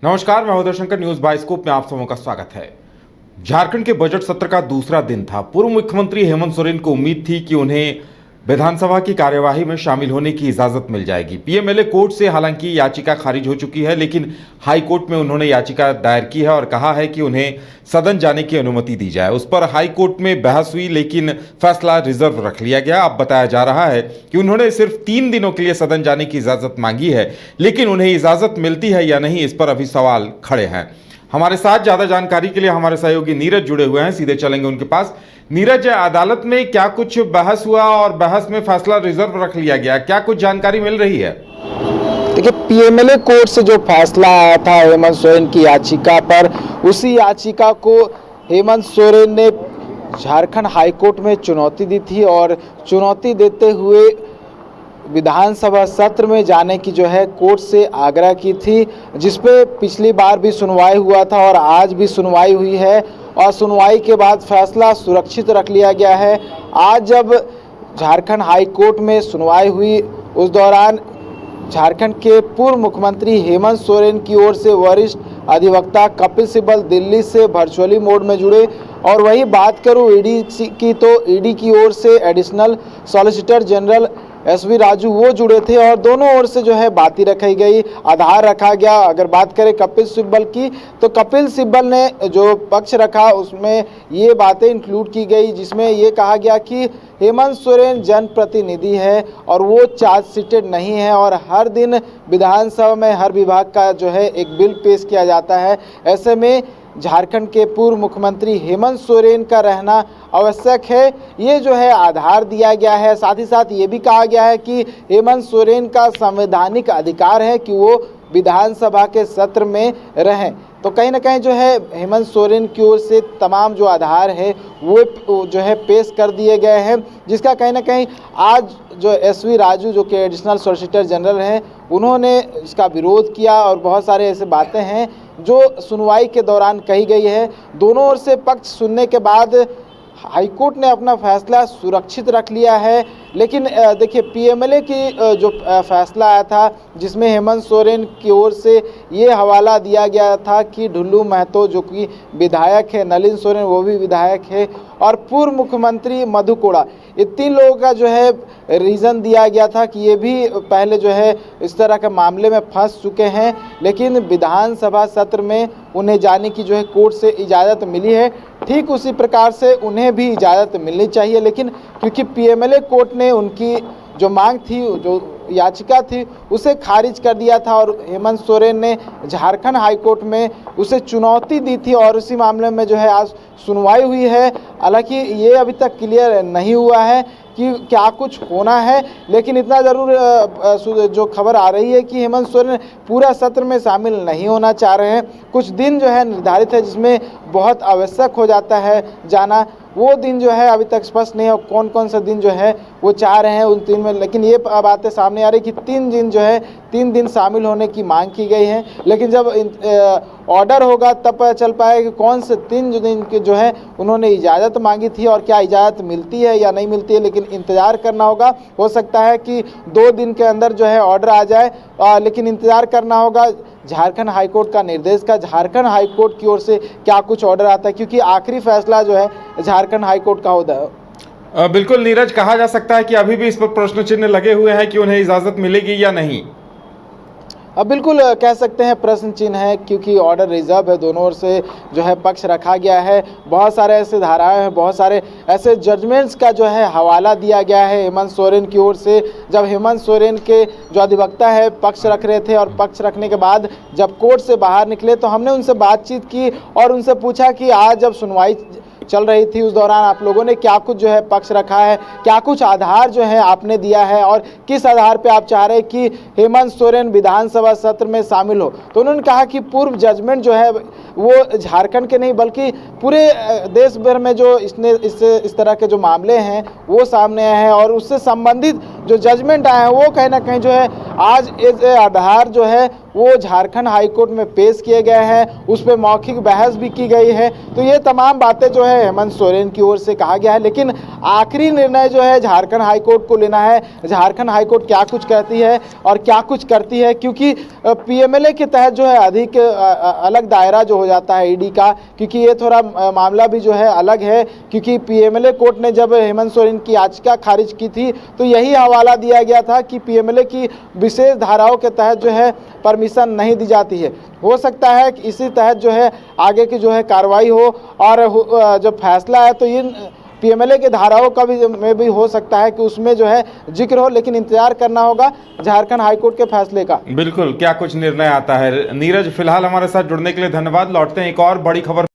नमस्कार, मैं Uday Shankar. News bioscope में आप सबों का स्वागत है। झारखंड के बजट सत्र का दूसरा दिन था। पूर्व मुख्यमंत्री हेमंत सोरेन को उम्मीद थी कि उन्हें विधानसभा की कार्यवाही में शामिल होने की इजाजत मिल जाएगी। पीएमएलए कोर्ट से हालांकि याचिका खारिज हो चुकी है, लेकिन हाई कोर्ट में उन्होंने याचिका दायर की है और कहा है कि उन्हें सदन जाने की अनुमति दी जाए। उस पर हाई कोर्ट में बहस हुई, लेकिन फैसला रिजर्व रख लिया गया। अब बताया जा रहा है कि उन्होंने सिर्फ 3 दिनों के लिए सदन जाने की इजाजत मांगी है, लेकिन उन्हें इजाजत मिलती है या नहीं, इस पर अभी सवाल खड़े हैं। हमारे साथ ज्यादा जानकारी के लिए हमारे सहयोगी नीरज जुड़े हुए हैं, सीधे चलेंगे उनके पास। नीरज, अदालत में क्या कुछ बहस हुआ और बहस में फैसला रिजर्व रख लिया गया, क्या कुछ जानकारी मिल रही है? देखिए, पीएमएलए कोर्ट से जो फैसला आया था हेमंत सोरेन की याचिका पर, उसी याचिका को हेमंत सोरेन ने झारखंड हाईकोर्ट में चुनौती दी थी और चुनौती देते हुए विधानसभा सत्र में जाने की जो है कोर्ट से आग्रह की थी, जिसपे पिछली बार भी सुनवाई हुआ था और आज भी सुनवाई हुई है और सुनवाई के बाद फैसला सुरक्षित रख लिया गया है। आज जब झारखंड हाई कोर्ट में सुनवाई हुई, उस दौरान झारखंड के पूर्व मुख्यमंत्री हेमंत सोरेन की ओर से वरिष्ठ अधिवक्ता कपिल सिब्बल दिल्ली से वर्चुअली मोड में जुड़े। और वही बात करूं ईडी की, तो ईडी की ओर से additional solicitor general SV Raju वो जुड़े थे और दोनों ओर से जो है बातें रखी गई, आधार रखा गया। अगर बात करें कपिल सिब्बल की, तो कपिल सिब्बल ने जो पक्ष रखा उसमें ये बातें इंक्लूड की गई, जिसमें ये कहा गया कि हेमंत सोरेन जनप्रतिनिधि है और वो चार्जशीटेड नहीं है और हर दिन विधानसभा में हर विभाग का जो है एक बिल पेश किया जाता है। ऐसे में झारखंड के पूर्व मुख्यमंत्री हेमंत सोरेन का रहना आवश्यक है, ये जो है आधार दिया गया है। साथ ही साथ ये भी कहा गया है कि हेमंत सोरेन का संवैधानिक अधिकार है कि वो विधानसभा के सत्र में रहें। तो कहीं ना कहीं जो है हेमंत सोरेन की ओर से तमाम जो आधार है वो जो है पेश कर दिए गए हैं, जिसका कहीं ना कहीं आज जो एसवी राजू जो कि एडिशनल सॉलिसिटर जनरल हैं, उन्होंने इसका विरोध किया और बहुत सारे ऐसे बातें हैं जो सुनवाई के दौरान कही गई है। दोनों ओर से पक्ष सुनने के बाद हाईकोर्ट ने अपना फैसला सुरक्षित रख लिया है। लेकिन देखिए, पीएमएलए की जो फैसला आया था, जिसमें हेमंत सोरेन की ओर से ये हवाला दिया गया था कि ढुल्लू महतो जो कि विधायक है, नलिन सोरेन वो भी विधायक है, और पूर्व मुख्यमंत्री मधु कोड़ा, ये 3 लोगों का जो है रीज़न दिया गया था कि ये भी पहले जो है इस तरह के मामले में फंस चुके हैं, लेकिन विधानसभा सत्र में उन्हें जाने की जो है कोर्ट से इजाज़त मिली है। ठीक उसी प्रकार से उन्हें भी इजाज़त मिलनी चाहिए, लेकिन क्योंकि पीएमएलए कोर्ट ने उनकी जो मांग थी, जो याचिका थी, उसे खारिज कर दिया था और हेमंत सोरेन ने झारखंड हाईकोर्ट में उसे चुनौती दी थी और उसी मामले में जो है आज सुनवाई हुई है। हालांकि ये अभी तक क्लियर नहीं हुआ है कि क्या कुछ होना है, लेकिन इतना ज़रूर जो खबर आ रही है कि हेमंत सोरेन पूरा सत्र में शामिल नहीं होना चाह रहे हैं। कुछ दिन जो है निर्धारित है जिसमें बहुत आवश्यक हो जाता है जाना, वो दिन जो है अभी तक स्पष्ट नहीं है। कौन कौन सा दिन जो है वो चाह रहे हैं उन 3 में, लेकिन ये बातें सामने आ रही कि 3 दिन जो है 3 दिन शामिल होने की मांग की गई है। लेकिन जब ऑर्डर होगा तब पता चल पाएगा कि कौन से 3 दिन के जो है उन्होंने इजाज़त मांगी थी और क्या इजाज़त मिलती है या नहीं मिलती है, लेकिन इंतज़ार करना होगा। हो सकता है कि 2 दिन के अंदर जो है ऑर्डर आ जाए, लेकिन इंतज़ार करना होगा झारखंड हाईकोर्ट का निर्देश का, झारखंड हाईकोर्ट की ओर से क्या कुछ ऑर्डर आता है, क्योंकि आखिरी फैसला जो है झारखंड हाईकोर्ट का होता है। बिल्कुल नीरज, कहा जा सकता है कि अभी भी इस पर प्रश्न चिन्ह लगे हुए हैं कि उन्हें इजाज़त मिलेगी या नहीं। अब बिल्कुल कह सकते हैं प्रश्न चिन्ह है, क्योंकि ऑर्डर रिजर्व है, दोनों ओर से जो है पक्ष रखा गया है। बहुत सारे ऐसे धाराएं हैं, बहुत सारे ऐसे जजमेंट्स का जो है हवाला दिया गया है हेमंत सोरेन की ओर से। जब हेमंत सोरेन के जो अधिवक्ता है पक्ष रख रहे थे और पक्ष रखने के बाद जब कोर्ट से बाहर निकले तो हमने उनसे बातचीत की और उनसे पूछा कि आज जब सुनवाई चल रही थी उस दौरान आप लोगों ने क्या कुछ जो है पक्ष रखा है, क्या कुछ आधार जो है आपने दिया है और किस आधार पे आप चाह रहे हैं कि हेमंत सोरेन विधानसभा सत्र में शामिल हो। तो उन्होंने कहा कि पूर्व जजमेंट जो है वो झारखंड के नहीं बल्कि पूरे देश भर में जो इस तरह के जो मामले हैं वो सामने आए हैं और उससे संबंधित जो जजमेंट आए हैं वो कहीं ना कहीं जो है आज इस आधार जो है वो झारखंड हाईकोर्ट में पेश किए गए हैं, उस पर मौखिक बहस भी की गई है। तो ये तमाम बातें जो है हेमंत सोरेन की ओर से कहा गया है, लेकिन आखिरी निर्णय जो है झारखंड हाईकोर्ट को लेना है। झारखंड हाईकोर्ट क्या कुछ कहती है और क्या कुछ करती है, क्योंकि पीएमएलए के तहत जो है अधिक अलग दायरा जो हो जाता है ईडी का, क्योंकि ये थोड़ा मामला भी जो है अलग है। क्योंकि पीएमएलए कोर्ट ने जब हेमंत सोरेन की याचिका खारिज की थी तो यही हवाला दिया गया था कि पीएमएलए की विशेष धाराओं के तहत जो है परमिशन नहीं दी जाती है। हो सकता है कि इसी तहत जो है आगे की जो है कार्रवाई हो और जो फैसला है तो इन पीएमएलए के धाराओं का भी में भी हो सकता है कि उसमें जो है जिक्र हो, लेकिन इंतजार करना होगा झारखंड हाईकोर्ट के फैसले का। बिल्कुल, क्या कुछ निर्णय आता है। नीरज, फिलहाल हमारे साथ जुड़ने के लिए धन्यवाद। लौटते हैं एक और बड़ी खबर